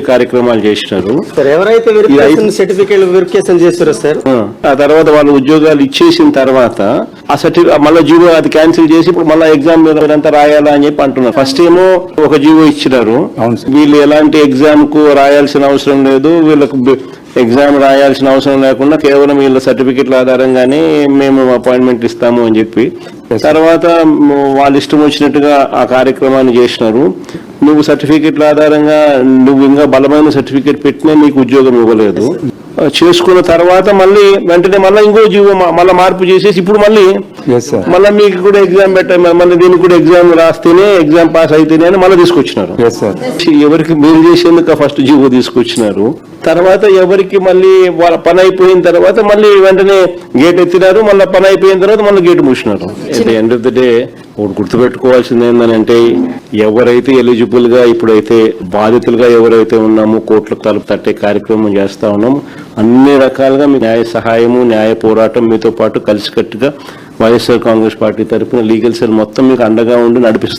కార్యక్రమాలు చేసినారు. ఎవరైతే సర్టిఫికేట్ వెరిఫికేషన్ చేస్తారో సార్, ఆ తర్వాత వాళ్ళు ఉద్యోగాలు ఇచ్చేసిన తర్వాత ఆ సర్టిఫికేట్ మళ్ళీ జీవో అది క్యాన్సిల్ చేసి ఇప్పుడు మళ్ళీ ఎగ్జామ్ అంతా రాయాలా అని చెప్పి అంటున్నారు. ఫస్ట్ ఏమో ఒక జీవో ఇచ్చినారు, వీళ్ళు ఎలాంటి ఎగ్జామ్ కు రాయాల్సిన అవసరం లేదు, వీళ్ళకు ఎగ్జామ్ రాయాల్సిన అవసరం లేకుండా కేవలం వీళ్ళ సర్టిఫికెట్ల ఆధారంగానే మేము అపాయింట్మెంట్ ఇస్తాము అని చెప్పి తర్వాత వాళ్ళు ఇష్టం వచ్చినట్టుగా ఆ కార్యక్రమాన్ని చేసినారు. నువ్వు సర్టిఫికెట్ల ఆధారంగా నువ్వు ఇంకా బలమైన సర్టిఫికెట్ పెట్టినా నీకు ఉద్యోగం ఇవ్వలేదు. చేసుకున్న తర్వాత మళ్ళీ వెంటనే మళ్ళీ ఇంకో జీవో మళ్ళీ మార్పు చేసేసి ఇప్పుడు మళ్ళీ మీకు కూడా ఎగ్జామ్ పెట్టాలి, మళ్ళీ దీనికి కూడా ఎగ్జామ్ రాస్తేనే ఎగ్జామ్ పాస్ అయితేనే అని మళ్ళీ తీసుకొచ్చినారు. ఎవరికి మీరు చేసేందుకు ఫస్ట్ జీవో తీసుకొచ్చినారు. తర్వాత ఎవరికి మళ్ళీ వాళ్ళ పని అయిపోయిన తర్వాత మళ్ళీ వెంటనే గేట్ ఎత్తినారు, మళ్ళీ పని అయిపోయిన తర్వాత మళ్ళీ గేట్ మూసినారు. ఎండ్ ఆఫ్ ద డే ఒకటి గుర్తుపెట్టుకోవాల్సింది ఏంటంటే, ఎవరైతే ఎలిజిబుల్ గా ఇప్పుడైతే బాధితులుగా ఎవరైతే ఉన్నామో కోర్టులకు తలుపు తట్టే కార్యక్రమం చేస్తా ఉన్నాము, అన్ని రకాలుగా మీ న్యాయ సహాయము న్యాయ పోరాటం మీతో పాటు కలిసికట్టుగా వైఎస్ఆర్ కాంగ్రెస్ పార్టీ తరఫున లీగల్ సెల్ మొత్తం మీకు అండగా ఉండి నడిపిస్తాం.